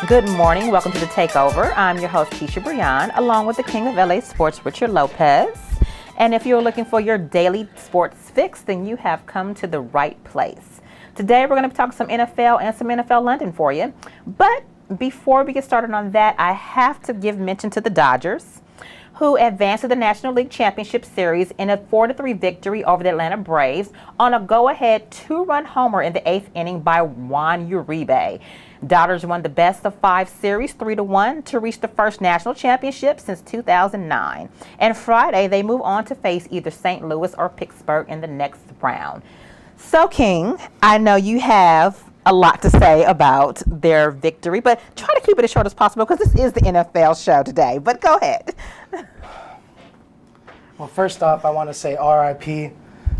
Good morning. Welcome to the Takeover. I'm your host, Keisha Brijon, along with the king of LA sports, Richard Lopez. And if you're looking for your daily sports fix, then you have come to the right place. Today, we're going to talk some NFL and some NFL London for you. But before we get started on that, I have to give mention to the Dodgers, who advanced to the National League Championship Series in a 4-3 victory over the Atlanta Braves on a go-ahead 2-run homer in the 8th inning by Juan Uribe. Dodgers won the best-of-5 series 3-1 to reach the first national championship since 2009. And Friday, they move on to face either St. Louis or Pittsburgh in the next round. So, King, I know you have a lot to say about their victory, but try to keep it as short as possible because this is the NFL show today. But go ahead. Well, first off, I want to say RIP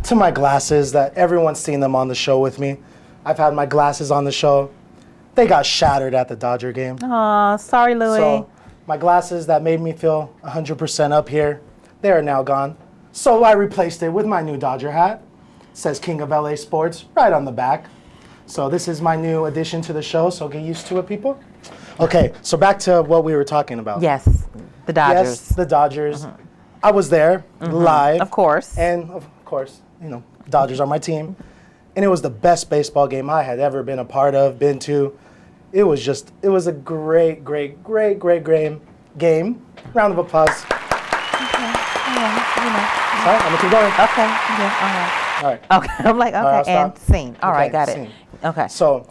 to my glasses that everyone's seen them on the show with me. I've had my glasses on the show. They got shattered at the Dodger game. Aw, sorry, Louie. So my glasses that made me feel 100% up here, they are now gone. So I replaced it with my new Dodger hat. It says King of LA Sports right on the back. So this is my new addition to the show, so get used to it, people. Okay, so back to what we were talking about. Yes, the Dodgers. Yes, the Dodgers. I was there live. Of course. And of course, Dodgers are my team. And it was the best baseball game I had ever been a part of, been to. It was a great game. Round of applause. Okay. Yeah, Sorry, I'm gonna keep going. Okay. Yeah. All right. Okay. I'm like, okay, All right, and scene. All right, got scene. it. Okay. So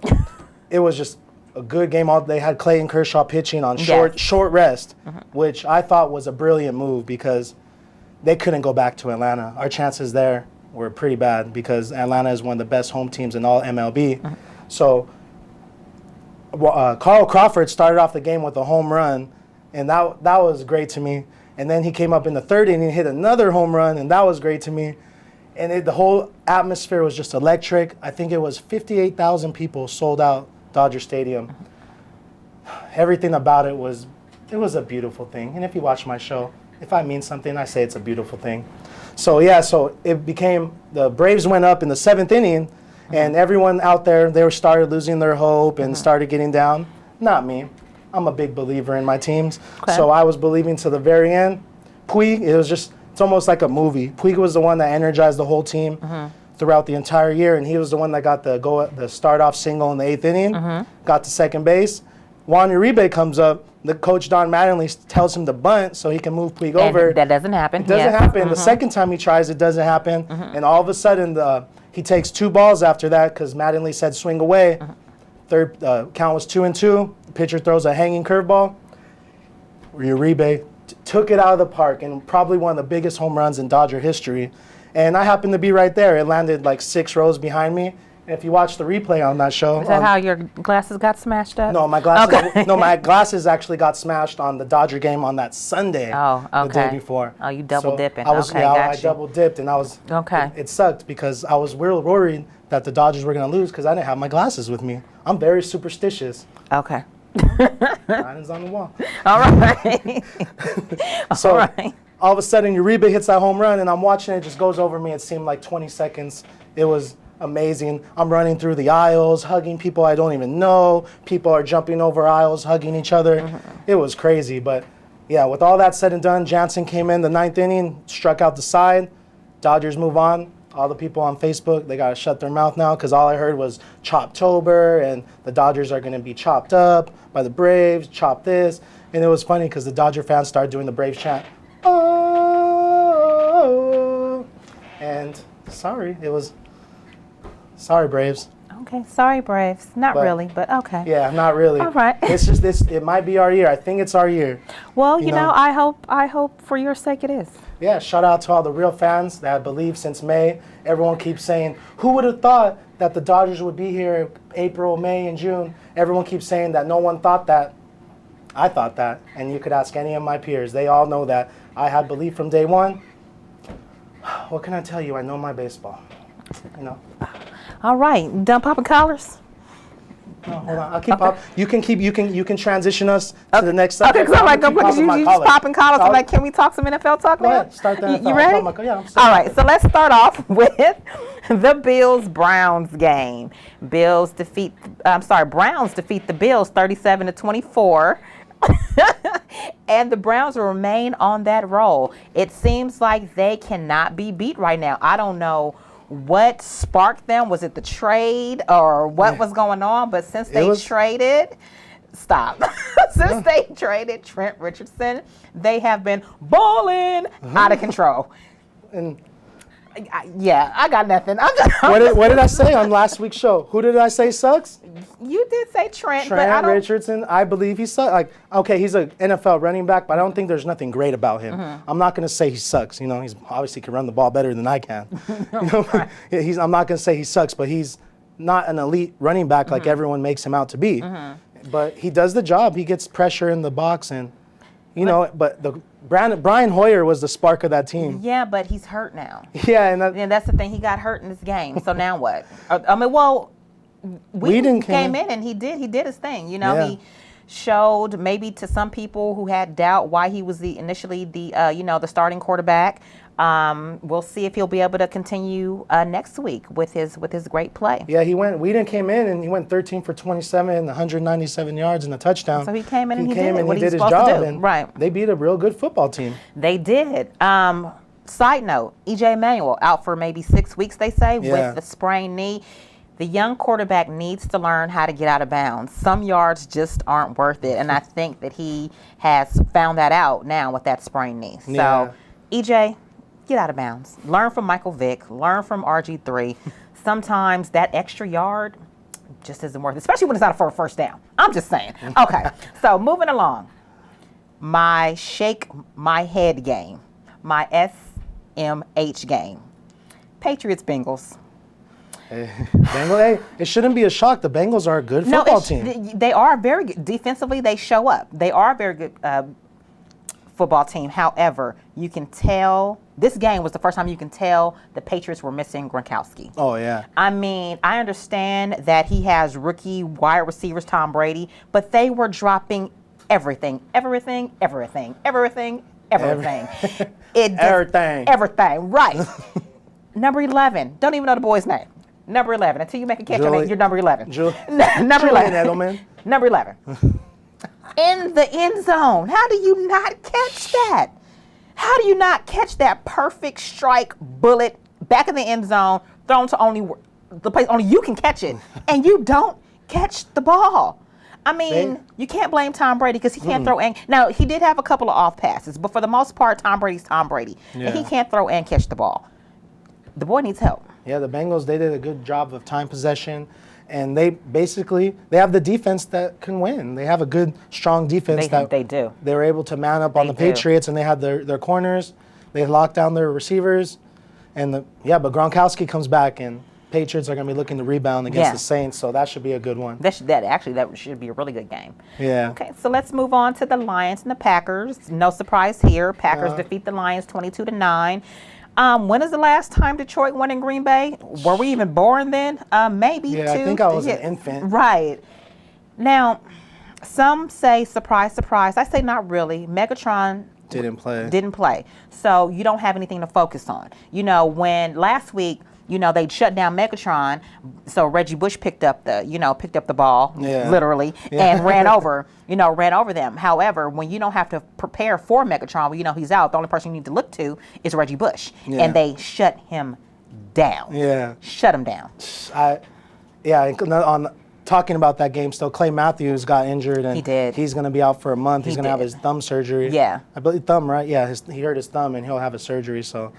it was just a good game. They had Clayton Kershaw pitching on Yes. short rest, which I thought was a brilliant move because they couldn't go back to Atlanta. Our chances there were pretty bad because Atlanta is one of the best home teams in all MLB. So Carl Crawford started off the game with a home run, and that was great to me. And then he came up in the third inning and hit another home run, and that was great to me. And the whole atmosphere was just electric. I think it was 58,000 people sold out Dodger Stadium. Everything about it was a beautiful thing. And if you watch my show, if I mean something, I say it's a beautiful thing. So it became, the Braves went up in the 7th inning, and everyone out there, they started losing their hope and started getting down. Not me. I'm a big believer in my teams. Okay. So I was believing to the very end. Puig, it's almost like a movie. Puig was the one that energized the whole team throughout the entire year, and he was the one that got the start-off single in the 8th inning, got to second base. Juan Uribe comes up. The coach, Don Mattingly, tells him to bunt so he can move Puig over. That doesn't happen. It doesn't happen. The second time he tries, it doesn't happen. And all of a sudden, he takes 2 balls after that because Mattingly said swing away. Third count was 2-2. The pitcher throws a hanging curveball. Uribe took it out of the park, and probably one of the biggest home runs in Dodger history. And I happened to be right there. It landed like 6 rows behind me. And if you watch the replay on that show, Is that how your glasses got smashed up? no, my glasses. Okay. No, my glasses actually got smashed on the Dodger game on that Sunday. Oh, okay. The day before. Oh, you double dipping. I Okay, got I you. double dipped, and I was. Okay. It sucked because I was real worried that the Dodgers were going to lose because I didn't have my glasses with me. I'm very superstitious. Okay. Writing's on the wall. All right. So All right. all of a sudden, Uribe hits that home run, and I'm watching it. Just goes over me. It seemed like 20 seconds. It was amazing. I'm running through the aisles, hugging people I don't even know. People are jumping over aisles, hugging each other. It was crazy. But, yeah, with all that said and done, Jansen came in the 9th inning, struck out the side. Dodgers move on. All the people on Facebook, they got to shut their mouth now because all I heard was Choptober and the Dodgers are going to be chopped up by the Braves, chop this. And it was funny because the Dodger fans started doing the Braves chant. Oh, and sorry, Braves. Okay. Sorry, Braves. Not But- really, but okay. Yeah, not really. All right. It's just this. It might be our year. I think it's our year. Well, You you know, know. I hope for your sake it is. Yeah, shout out to all the real fans that I believe since May. Everyone keeps saying, who would have thought that the Dodgers would be here April, May, and June? Everyone keeps saying that no one thought that. I thought that, and you could ask any of my peers. They all know that I had belief from day one. What can I tell you? I know my baseball. All right. Done popping collars? No, hold on. I'll keep pop. You can transition us to the next Okay, subject. because I'm like, gonna keep because you popping just my popping collars. I'm I'll- like, can we talk some NFL talk Go now? ahead. Start the NFL. You ready? I'm All right, so let's start off with The Bills-Browns game. Browns defeat the Bills 37-24. And the Browns remain on that roll. It seems like they cannot be beat right now. I don't know what sparked them. Was it the trade or what was going on? But since they traded, since they traded Trent Richardson, they have been balling out of control. And I got nothing. what did I say on last week's show? Who did I say sucks? You did say Trent Richardson. I believe he sucks. Like, okay, he's an NFL running back, but I don't think there's nothing great about him. I'm not going to say he sucks. You know, he's obviously can run the ball better than I can. I'm not going to say he sucks, but he's not an elite running back like everyone makes him out to be. But he does the job. He gets pressure in the box, and but Brian Hoyer was the spark of that team. Yeah, but he's hurt now. Yeah, and that's the thing. He got hurt in this game. So now what? I mean, well, Whedon came in and he did his thing. He showed maybe to some people who had doubt why he was initially the starting quarterback. We'll see if he'll be able to continue next week with his great play. Yeah, Whedon came in and he went 13 for 27, 197 yards and a touchdown. So he came in and he did his job. And right. They beat a real good football team. They did. Side note, E.J. Manuel out for maybe 6 weeks, they say, with the sprained knee. The young quarterback needs to learn how to get out of bounds. Some yards just aren't worth it, and I think that he has found that out now with that sprained knee. So, E.J., get out of bounds. Learn from Michael Vick. Learn from RG3. Sometimes that extra yard just isn't worth it, especially when it's out for a first down. I'm just saying. Okay, so moving along. My shake my head game. My SMH game. Patriots-Bengals. It shouldn't be a shock. The Bengals are a good football team. They are very good. Defensively, they show up. They are a very good football team. However, you can tell this game was the first time you can tell the Patriots were missing Gronkowski. Oh, yeah. I mean, I understand that he has rookie wide receivers, Tom Brady, but they were dropping everything. Everything, right. Number 11. Don't even know the boy's name. Number 11. Until you make a catch on it, you're number 11. Number 11. Edelman. Number 11. In the end zone. How do you not catch that? How do you not catch that perfect strike bullet back in the end zone, thrown to the place only you can catch it, and you don't catch the ball? I mean, you can't blame Tom Brady because he can't throw and now he did have a couple of off passes, but for the most part, Tom Brady's Tom Brady, and he can't throw and catch the ball. The boy needs help. Yeah, the Bengals, they did a good job of time possession, and they have the defense that can win. They have a good, strong defense. They do. They were able to mount up on the Patriots, and they had their corners. They locked down their receivers, but Gronkowski comes back, and Patriots are going to be looking to rebound against the Saints, so that should be a good one. That should be a really good game. Yeah. Okay, so let's move on to the Lions and the Packers. No surprise here. Packers defeat the Lions 22-9. When is the last time Detroit won in Green Bay? Were we even born then? Maybe. Yeah, I think I was an infant. Right. Now, some say surprise, surprise. I say not really. Megatron didn't play. So you don't have anything to focus on. When last week, they shut down Megatron, so Reggie Bush picked up the ball, literally, and ran over them. However, when you don't have to prepare for Megatron, when he's out, the only person you need to look to is Reggie Bush, and they shut him down. Yeah. Shut him down. On talking about that game still, Clay Matthews got injured, and he did. He's going to be out for a month. He's going to have his thumb surgery. Yeah. I believe thumb, right? Yeah, he hurt his thumb, and he'll have a surgery, so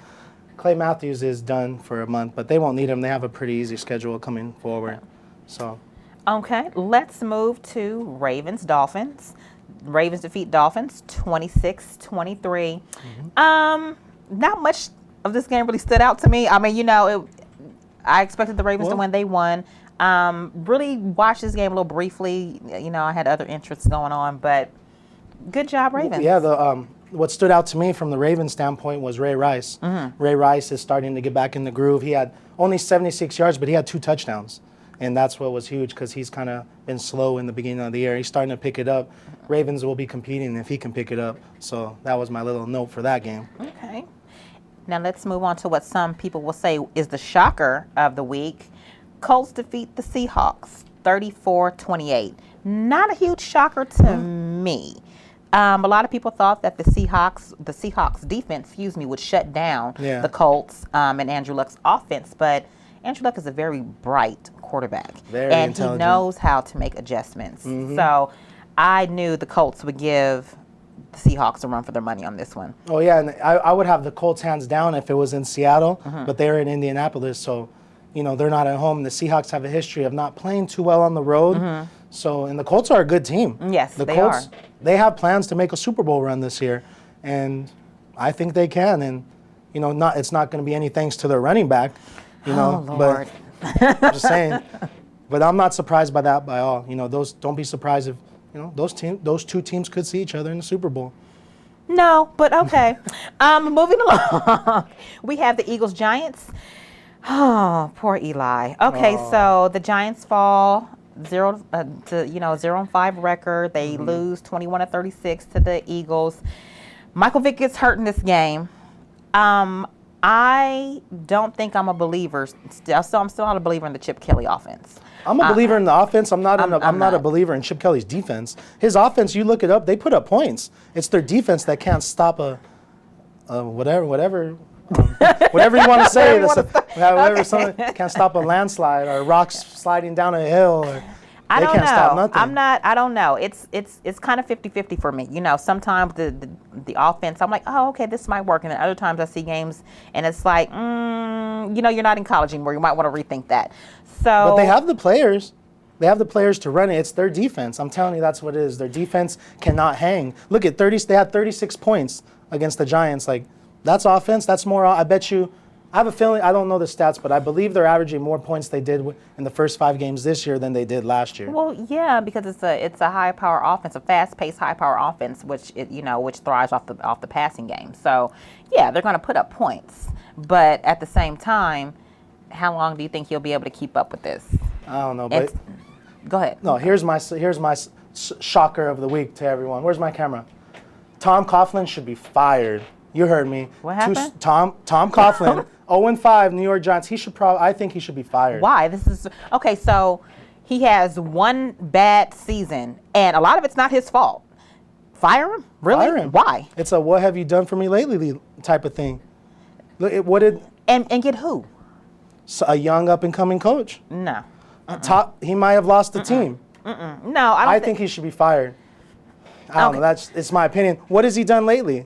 Clay Matthews is done for a month, but they won't need him. They have a pretty easy schedule coming forward. So, okay, let's move to Ravens-Dolphins. Ravens defeat Dolphins 26-23. Not much of this game really stood out to me. I mean, I expected the Ravens to win. They won. Really watched this game a little briefly. I had other interests going on, but good job, Ravens. Yeah, what stood out to me from the Ravens standpoint was Ray Rice. Ray Rice is starting to get back in the groove. He had only 76 yards, but he had 2 touchdowns. And that's what was huge because he's kind of been slow in the beginning of the year. He's starting to pick it up. Ravens will be competing if he can pick it up. So that was my little note for that game. Okay. Now let's move on to what some people will say is the shocker of the week. Colts defeat the Seahawks 34-28. Not a huge shocker to me. A lot of people thought that the Seahawks defense, would shut down the Colts and Andrew Luck's offense, but Andrew Luck is a very bright quarterback, and he knows how to make adjustments. So I knew the Colts would give the Seahawks a run for their money on this one. Oh yeah, and I would have the Colts hands down if it was in Seattle, but they're in Indianapolis, so they're not at home. The Seahawks have a history of not playing too well on the road. So, and the Colts are a good team. Yes, the they Colts, are. They have plans to make a Super Bowl run this year, and I think they can. And it's not going to be any thanks to their running back, Oh, Lord. But I'm just saying. But I'm not surprised by that by all. Don't be surprised if those two teams could see each other in the Super Bowl. No, but okay. Moving along, we have the Eagles Giants. Oh, poor Eli. Okay, so the Giants fall 0-5 record. They lose 21-36 to the Eagles. Michael Vick gets hurt in this game. I don't think I'm a believer. I'm still not a believer in the Chip Kelly offense. I'm a believer in the offense. I'm not a believer in Chip Kelly's defense. His offense, you look it up, they put up points. It's their defense that can't stop whatever you want to say. Someone can't stop a landslide or rocks sliding down a hill. Or I don't can't know. Stop nothing. I don't know. It's kind of 50-50 for me. Sometimes the offense, I'm like, oh, okay, this might work. And then other times I see games and it's like, you're not in college anymore. You might want to rethink that. So, but they have the players. They have the players to run it. It's their defense. I'm telling you, that's what it is. Their defense cannot hang. Look at 30. They had 36 points against the Giants. Like, that's offense. That's more. I bet you. I have a feeling. I don't know the stats, but I believe they're averaging more points they did in the first 5 games this year than they did last year. Well, yeah, because it's a high power offense, a fast paced, high power offense, which thrives off the passing game. So, yeah, they're going to put up points, but at the same time, how long do you think you'll be able to keep up with this? I don't know, but go ahead. No, here's my shocker of the week to everyone. Where's my camera? Tom Coughlin should be fired. You heard me. What happened? Tom Coughlin, 0-5, New York Giants. I think he should be fired. Why? Okay. So he has one bad season, and a lot of it's not his fault. Fire him? Really? Fire him. Why? It's a "what have you done for me lately" type of thing. Look, and get who? A young up and coming coach. No. He might have lost the team. No, I think he should be fired. I don't know. It's my opinion. What has he done lately?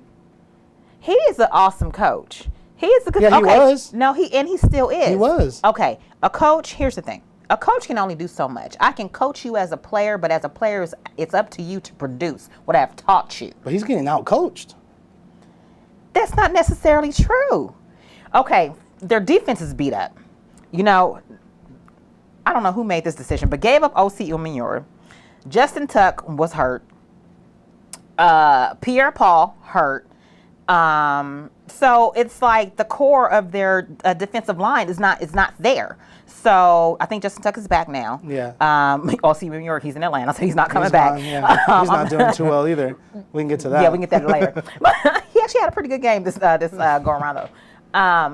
He is an awesome coach. He is a good. Yeah, he was. No, he still is. He was. Okay, a coach. Here's the thing. A coach can only do so much. I can coach you as a player, but as a player, it's up to you to produce what I've taught you. But he's getting out-coached. That's not necessarily true. Okay, their defense is beat up. I don't know who made this decision, but gave up O.C. Umenyiora. Justin Tuck was hurt. Pierre Paul hurt. So it's like the core of their defensive line is not there. So I think Justin Tuck is back now. Yeah. O.C. Umenyiora, he's in Atlanta, so he's not coming back. He's not doing too well either. We can get to that. Yeah, we can get that later. He actually had a pretty good game this go around though.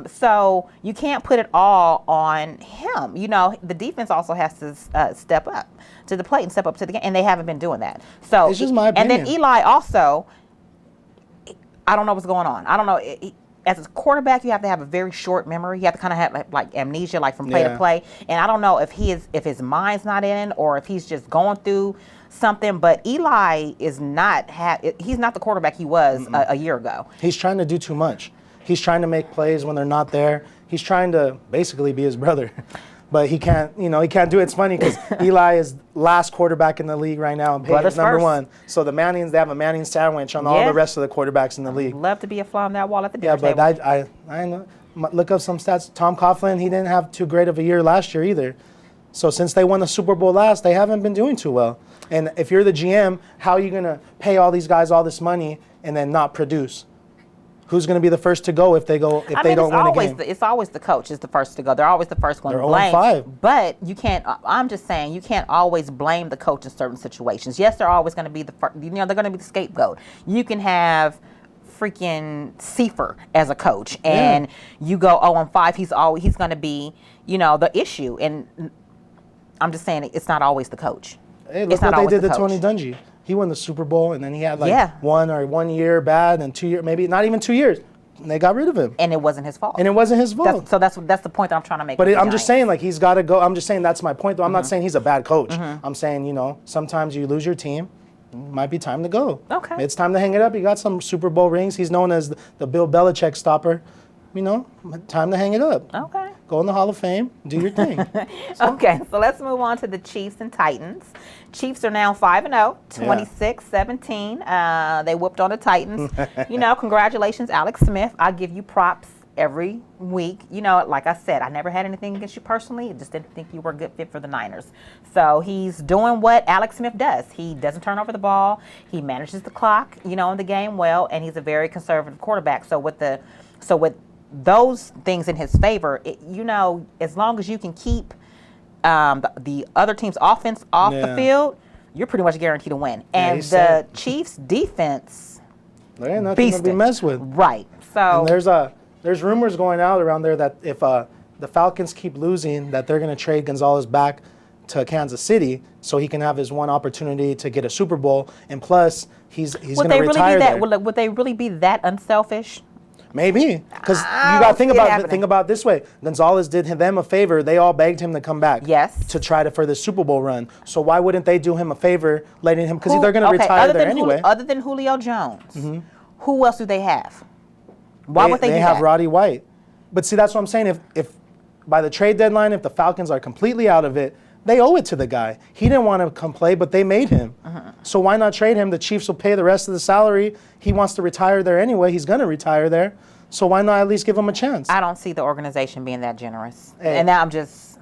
So you can't put it all on him. The defense also has to step up to the plate and step up to the game, and they haven't been doing that. So it's just my opinion. And then Eli also, I don't know what's going on. I don't know. As a quarterback, you have to have a very short memory. You have to kind of have like amnesia, like from play to play. And I don't know if his mind's not in, or if he's just going through something. But Eli is not. He's not the quarterback he was a year ago. He's trying to do too much. He's trying to make plays when they're not there. He's trying to basically be his brother. But he can't, he can't do it. It's funny because Eli is last quarterback in the league right now, and Peyton's number one. So the Mannings, they have a Manning sandwich on all the rest of the quarterbacks in the league. Love to be a fly on that wall at the dinner table. table. Yeah, but I know. Look up some stats. Tom Coughlin, he didn't have too great of a year last year either. So since they won the Super Bowl last, they haven't been doing too well. And if you're the GM, how are you going to pay all these guys all this money and then not produce? Who's going to be the first to go if they don't win a game? It's always the coach is the first to go. They're always the first one to blame. 0-5. But you can't. I'm just saying you can't always blame the coach in certain situations. Yes, they're always going to be they're going to be the scapegoat. You can have freaking Seifer as a coach, and you go 0-5, he's going to be, the issue. And I'm just saying it's not always the coach. Hey, look what they did to Tony Dungy. He won the Super Bowl, and then he had 1 year bad, and 2 years, maybe not even 2 years. And they got rid of him. And it wasn't his fault. That's the point that I'm trying to make. But I'm just saying, like, he's got to go. I'm just saying that's my point, though. I'm not saying he's a bad coach. I'm saying, sometimes you lose your team. It might be time to go. Okay. It's time to hang it up. He got some Super Bowl rings. He's known as the Bill Belichick stopper. Time to hang it up. Okay. Go in the Hall of Fame. Do your thing. Okay, so let's move on to the Chiefs and Titans. Chiefs are now 5-0, 26-17. They whooped on the Titans. Congratulations, Alex Smith. I give you props every week. Like I said, I never had anything against you personally. I just didn't think you were a good fit for the Niners. So he's doing what Alex Smith does. He doesn't turn over the ball. He manages the clock, in the game well, and he's a very conservative quarterback. So with those things in his favor, as long as you can keep the other team's offense off the field, you're pretty much guaranteed to win. And the Chiefs' defense, there ain't nothing to be messed with. Right. So and there's rumors going out around there that if the Falcons keep losing, that they're going to trade Gonzalez back to Kansas City so he can have his one opportunity to get a Super Bowl. And plus, he's going to retire there. Would they really be that unselfish? Maybe, because you got to think about it this way. Gonzalez did them a favor. They all begged him to come back. Yes. To try for the Super Bowl run. So why wouldn't they do him a favor, letting him? Because they're going to retire there anyway. Other than Julio Jones, who else do they have? Why would they do that? They have Roddy White. But see, that's what I'm saying. If by the trade deadline, if the Falcons are completely out of it, they owe it to the guy. He didn't want to come play, but they made him. So why not trade him? The Chiefs will pay the rest of the salary. He wants to retire there anyway. He's going to retire there. So why not at least give him a chance? I don't see the organization being that generous. And now I'm just,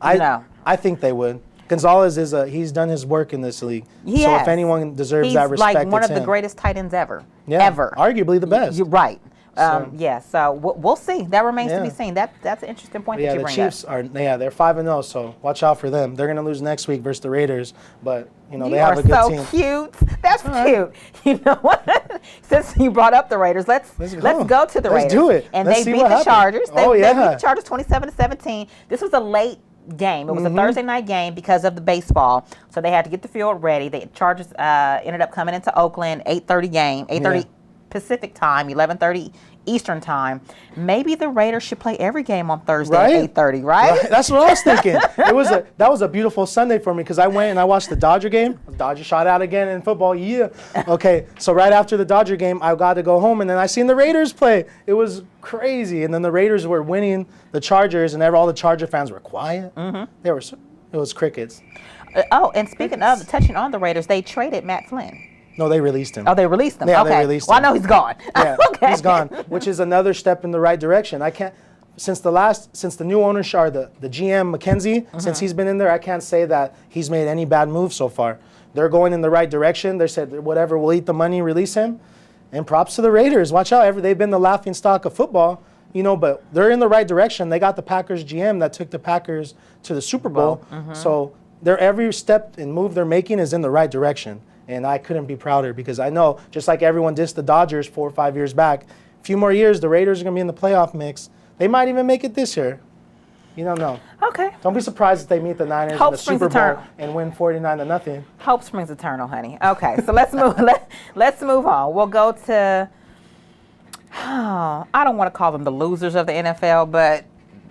I think they would. Gonzalez he's done his work in this league. So if anyone deserves that respect, he's like one of the greatest tight ends ever. Yeah, ever. Arguably the best. You're right. So we'll see. That remains to be seen. That's an interesting point that you bring up. Yeah, the Chiefs they're 5-0, so watch out for them. They're going to lose next week versus the Raiders, but they have a good team. You are so cute. That's cute. You know what? Since you brought up the Raiders, let's go to the Raiders. Let's do it. And let's they beat the Chargers. They beat the Chargers 27-17. This was a late game. It was a Thursday night game because of the baseball, so they had to get the field ready. The Chargers ended up coming into Oakland, 8:30 game, 8:30 Pacific time, 11:30 Eastern time. Maybe the Raiders should play every game on Thursday at 8:30, right? That's what I was thinking. That was a beautiful Sunday for me because I went and I watched the Dodger game. The Dodgers shot out again in football. Yeah. Okay, so right after the Dodger game, I got to go home and then I seen the Raiders play. It was crazy. And then the Raiders were winning the Chargers and all the Charger fans were quiet. It was crickets. And speaking of touching on the Raiders, they traded Matt Flynn. No, they released him. Oh, they released him. Yeah, okay. They released him. Well, I know he's gone. Yeah, he's gone, which is another step in the right direction. I can't, since the new ownership, or the GM McKenzie, since he's been in there, I can't say that he's made any bad moves so far. They're going in the right direction. They said whatever, we'll eat the money, release him, and props to the Raiders. Watch out, they've been the laughing stock of football, but they're in the right direction. They got the Packers GM that took the Packers to the Super Bowl, so every step and move they're making is in the right direction. And I couldn't be prouder because I know, just like everyone dissed the Dodgers 4 or 5 years back, a few more years, the Raiders are going to be in the playoff mix. They might even make it this year. You don't know. Okay. Don't be surprised if they meet the Niners in the Super Bowl and win 49-0. Hope springs eternal, honey. Okay, so let's move. Let's move on. We'll go to. I don't want to call them the losers of the NFL, but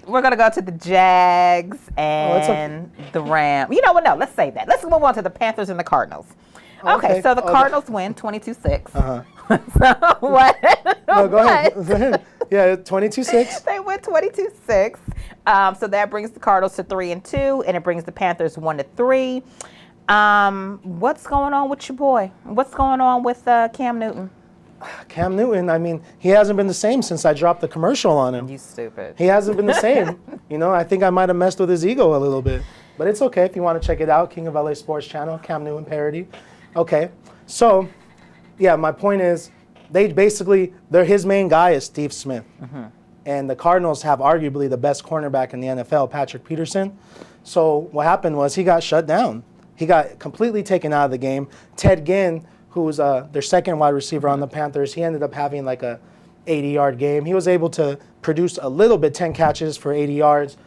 we're going to go to the Jags and the Rams. You know what? No, let's save that. Let's move on to the Panthers and the Cardinals. Okay, so the Cardinals win 22-6. So what? No, go ahead. Yeah, 22-6. They win 22-6. So that brings the Cardinals to 3-2, and it brings the Panthers 1-3. What's going on with your boy? What's going on with Cam Newton? Cam Newton, he hasn't been the same since I dropped the commercial on him. You stupid. He hasn't been the same. I think I might have messed with his ego a little bit. But it's okay if you want to check it out. King of LA Sports Channel, Cam Newton parody. Okay, so, my point is, his main guy is Steve Smith. And the Cardinals have arguably the best cornerback in the NFL, Patrick Peterson. So what happened was he got shut down. He got completely taken out of the game. Ted Ginn, who's their second wide receiver on the Panthers, he ended up having like a 80-yard game. He was able to produce a little bit, 10 catches for 80 yards,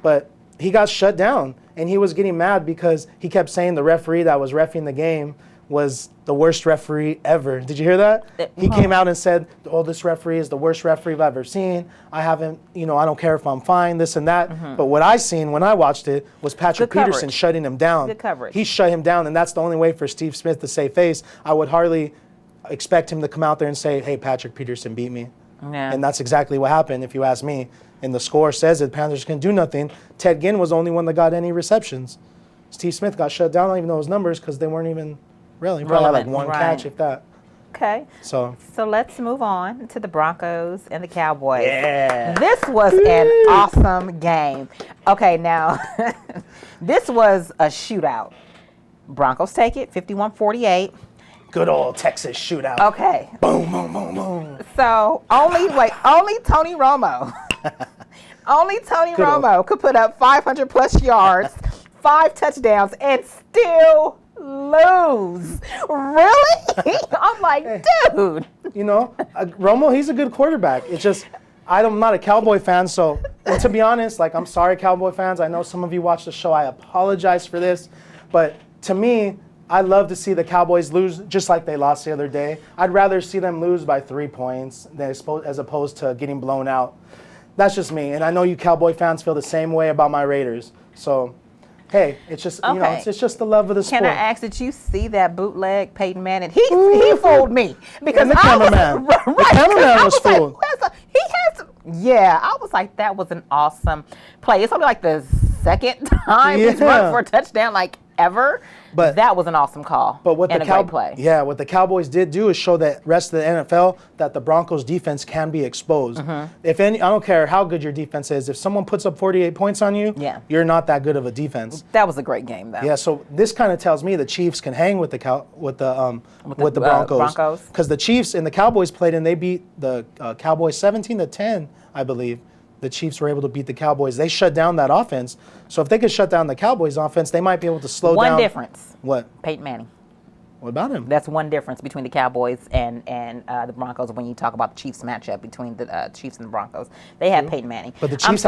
but he got shut down. And he was getting mad because he kept saying the referee that was reffing the game was the worst referee ever. Did you hear that? He came out and said, oh, this referee is the worst referee I've ever seen. I haven't, I don't care if I'm fine, this and that. But what I seen when I watched it was Patrick Peterson shutting him down. Good coverage. He shut him down, and that's the only way for Steve Smith to save face. I would hardly expect him to come out there and say, hey, Patrick Peterson beat me. Yeah. And that's exactly what happened, if you ask me. And the score says it, Panthers can do nothing. Ted Ginn was the only one that got any receptions. Steve Smith got shut down. I don't even know his numbers because they weren't even really. He probably had like one catch, if that. Okay. So let's move on to the Broncos and the Cowboys. Yeah. This was an awesome game. Okay, now, this was a shootout. Broncos take it, 51-48. Good old Texas shootout. Okay. Boom, boom, boom, boom. So only Tony Romo. Only Tony Romo could put up 500 plus yards, 5 touchdowns, and still lose. Really? I'm like, dude. Romo, he's a good quarterback. It's just, I'm not a Cowboy fan, so, and to be honest, I'm sorry, Cowboy fans. I know some of you watch the show. I apologize for this. But to me, I love to see the Cowboys lose just like they lost the other day. I'd rather see them lose by 3 points as opposed to getting blown out. That's just me. And I know you Cowboy fans feel the same way about my Raiders. So, hey, it's just, it's just the love of the sport. Can I ask, did you see that bootleg Peyton Manning? He fooled me. Because and the cameraman. The cameraman was fooled. I was like, that was an awesome play. It's only like the second time he's run for a touchdown ever. But that was an awesome call. But what and a great play. Yeah, what the Cowboys did do is show the rest of the NFL that the Broncos defense can be exposed. I don't care how good your defense is. If someone puts up 48 points on you, you're not that good of a defense. That was a great game, though. Yeah, so this kind of tells me the Chiefs can hang with the Broncos. Because the Chiefs and the Cowboys played and they beat the Cowboys 17-10, I believe. The Chiefs were able to beat the Cowboys. They shut down that offense. So if they could shut down the Cowboys offense, they might be able to slow down. One difference. What? Peyton Manning. What about him? That's one difference between the Cowboys and the Broncos when you talk about the Chiefs matchup between the Chiefs and the Broncos. They had Peyton Manning. But the Chiefs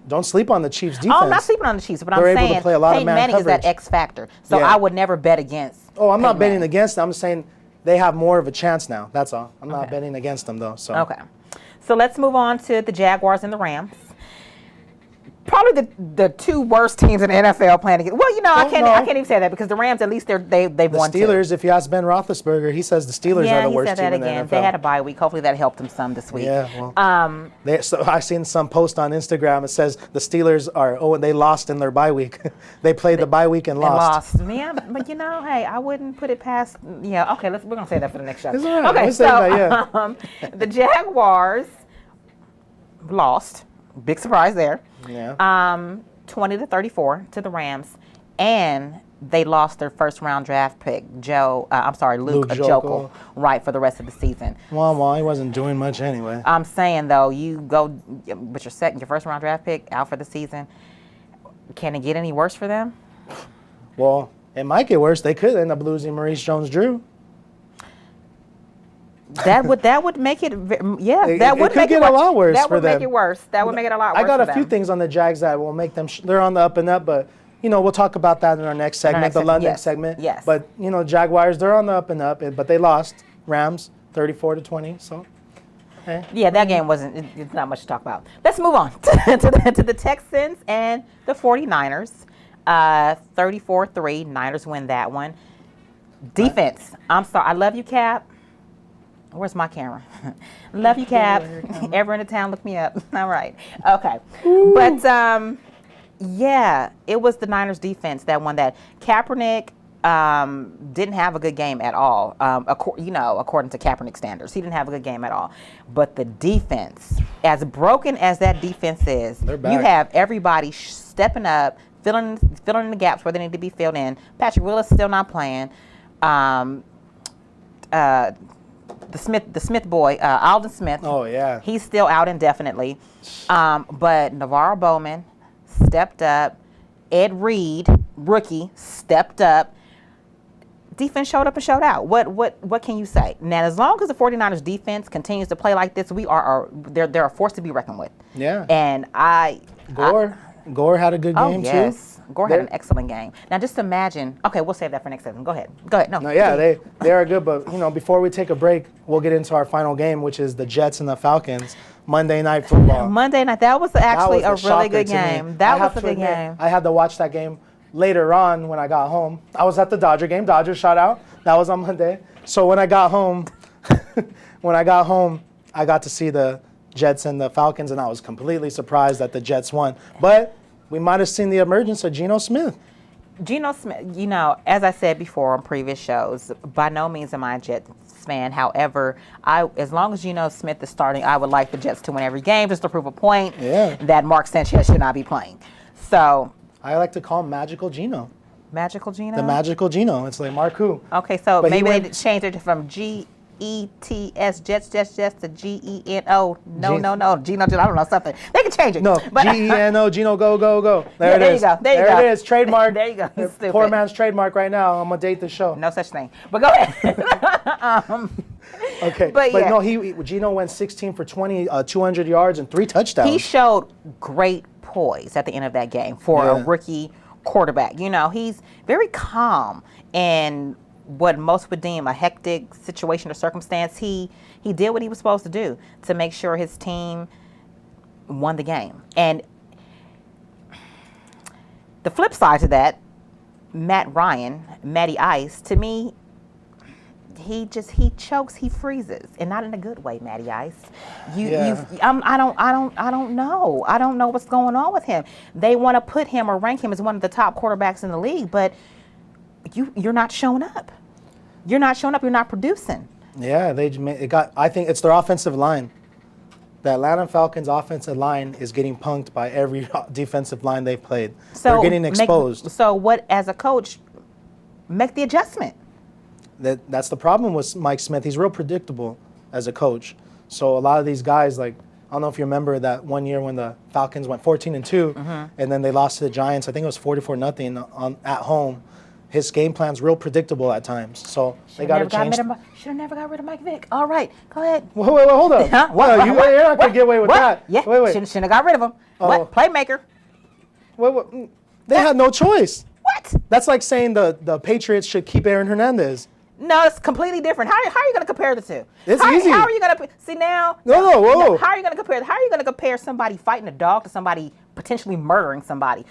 don't sleep on the Chiefs defense. Oh, I'm not sleeping on the Chiefs, but They're I'm saying able to play a lot Peyton of man Manning coverage. is that X factor. So I would never bet against I'm not Peyton betting Manning. against them. I'm just saying they have more of a chance now. That's all. I'm not betting against them, though. So. Okay. So let's move on to the Jaguars and the Rams. Probably the two worst teams in the NFL playing against. Well, I can't even say that because the Rams, at least they've won. The Steelers, if you ask Ben Roethlisberger, he says the Steelers are the worst team in the NFL. They had a bye week. Hopefully that helped them some this week. Yeah, well, I've seen some post on Instagram. It says the Steelers they lost in their bye week. They played the bye week and lost. Yeah, but hey, I wouldn't put it past. Yeah, okay, we're gonna say that for the next show. It's all right. Okay, so the Jaguars lost. Big surprise there. Yeah. 20-34 to the Rams, and they lost their first round draft pick, Luke Jokel, right, for the rest of the season. Well, he wasn't doing much anyway. I'm saying though, you go with your first round draft pick out for the season. Can it get any worse for them? Well, it might get worse. They could end up losing Maurice Jones-Drew. That would make it, that would make it a lot worse for them. That would make it worse. That would make it a lot worse. I got a few things on the Jags that will make them. They're on the up and up, but we'll talk about that in our next segment, the London segment. Yes. But Jaguars, they're on the up and up, but they lost Rams 34-20. So. Yeah, that game wasn't. It's not much to talk about. Let's move on to the Texans and the 49ers. 34-3. Niners win that one. Defense. I'm sorry. I love you, Cap. Where's my camera? Love you, Cap. Ever in the town, look me up. All right. Okay. Ooh. But, it was the Niners defense that won that. Kaepernick didn't have a good game at all, according to Kaepernick standards. He didn't have a good game at all. But the defense, as broken as that defense is, you have everybody stepping up, filling in the gaps where they need to be filled in. Patrick Willis still not playing. The Smith boy, Alden Smith. Oh, yeah. He's still out indefinitely. But Navarro Bowman stepped up. Ed Reed, rookie, stepped up. defense showed up and showed out. What can you say? Now, as long as the 49ers defense continues to play like this, they're a force to be reckoned with. Yeah. And Gore had a good game too. Gore had an excellent game. Now, just imagine. Okay, we'll save that for next segment. Go ahead. No, yeah, they are good. But before we take a break, we'll get into our final game, which is the Jets and the Falcons. Monday Night Football. Monday night. That was actually a really good game. That was a good game. I had to watch that game later on when I got home. I was at the Dodger game. Dodgers shout out. That was on Monday. So when I got home, I got to see the Jets and the Falcons, and I was completely surprised that the Jets won. But we might have seen the emergence of Geno Smith. Geno Smith, as I said before on previous shows, by no means am I a Jets fan. However, as long as Geno Smith is starting, I would like the Jets to win every game just to prove a point that Mark Sanchez should not be playing. So I like to call him Magical Geno. Magical Geno? The Magical Geno. It's like Mark who? Okay, so but maybe they changed it from Gets, Jets to Geno. No. Geno, I don't know, something. They can change it. No, Geno, Geno, go. There it is. There it is. Trademark. There you go. Poor man's trademark right now. I'm going to date the show. No such thing. But go ahead. Okay. But no, Geno went 16 for 20, 200 yards and 3 touchdowns. He showed great poise at the end of that game for a rookie quarterback. He's very calm and what most would deem a hectic situation or circumstance. He did what he was supposed to do to make sure his team won the game. And the flip side to that, Matty Ice, to me, he chokes, he freezes, and not in a good way, Matty Ice. I don't know. I don't know what's going on with him. They want to put him or rank him as one of the top quarterbacks in the league, but you're not showing up. You're not showing up. You're not producing. Yeah, I think it's their offensive line. The Atlanta Falcons offensive line is getting punked by every defensive line they've played. So they're getting exposed. As a coach, make the adjustment. That's the problem with Mike Smith. He's real predictable as a coach. So a lot of these guys, like, I don't know if you remember that one year when the Falcons went 14-2, and then they lost to the Giants. I think it was 44-0 at home. His game plan's real predictable at times. So they got to change. Should have never got rid of Mike Vick. All right, go ahead. Wait, hold up. You're not going to get away with that. Yeah, wait. Shouldn't have got rid of him. What? Playmaker. Wait. They had no choice. What? That's like saying the Patriots should keep Aaron Hernandez. No, it's completely different. How are you going to compare the two? It's easy. How are you going to see now? No, whoa. How are you going to compare? How are you going to compare somebody fighting a dog to somebody potentially murdering somebody?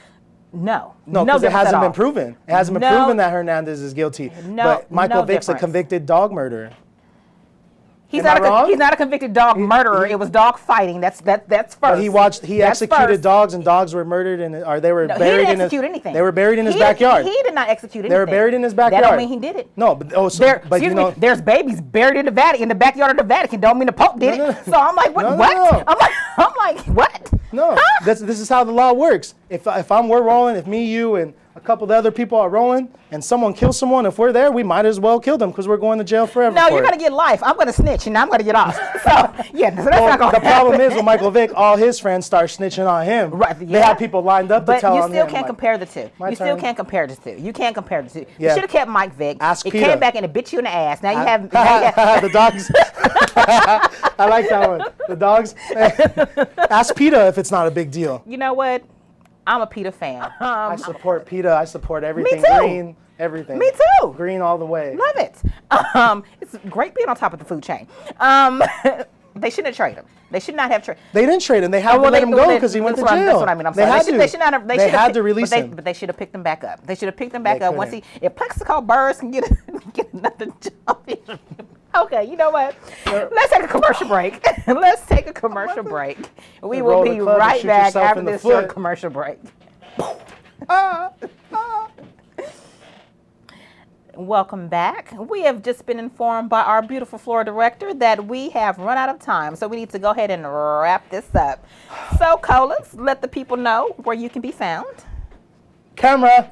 No, because it hasn't been proven. It hasn't been proven that Hernandez is guilty. But Michael Vick's a convicted dog murderer. He's not a convicted dog murderer. It was dog fighting. That's first. But he executed dogs, and dogs were murdered, they were buried in anything. They were buried in his backyard. He did not execute anything. They were buried in his backyard. That don't mean he did it. No, but there's babies buried in the backyard of the Vatican. Don't mean the Pope did it. So I'm like, what? No. I'm like, what? No, this is how the law works. If we're rolling, if me, you, and a couple of other people are rolling, and someone kills someone, if we're there, we might as well kill them because we're going to jail forever. No, you're going to get life. I'm going to snitch, and I'm going to get off. So, that's not going to happen. The problem is with Michael Vick, all his friends start snitching on him. Right, yeah. They have people lined up to tell on him. But you still can't compare the two. You still can't compare the two. You can't compare the two. Yeah. You should have kept Mike Vick. Ask it Peter. Came back and it bit you in the ass. Now you have... the dogs. I like that one. The dogs. Ask PETA if it's not a big deal. You know what? I'm a PETA fan. I support PETA. I support everything green. Everything. Me too. Green all the way. Love it. It's great being on top of the food chain. They shouldn't have traded him. They should not have traded. They didn't trade him. They had to let him go because he went to jail. That's what I mean. I'm sorry. They had to release him. But they should have picked him back up. They should have picked him back up once if Plexico Burrs can get another job. Okay, you know what? Let's take a commercial break. We will be right back after this short commercial break. Welcome back. We have just been informed by our beautiful floor director that we have run out of time, so we need to go ahead and wrap this up. So, KOLAS, let the people know where you can be found. Camera.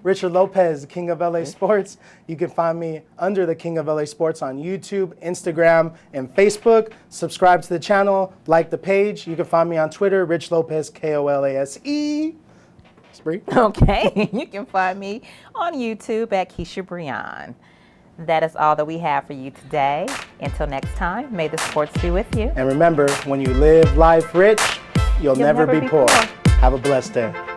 Richard Lopez, King of LA Sports. You can find me under the King of LA Sports on YouTube, Instagram, and Facebook. Subscribe to the channel, like the page. You can find me on Twitter, Rich Lopez, KOLASE. Spree. Okay, you can find me on YouTube at Khisha Brijon. That is all that we have for you today. Until next time, may the sports be with you. And remember, when you live life rich, you'll never be poor. Have a blessed day.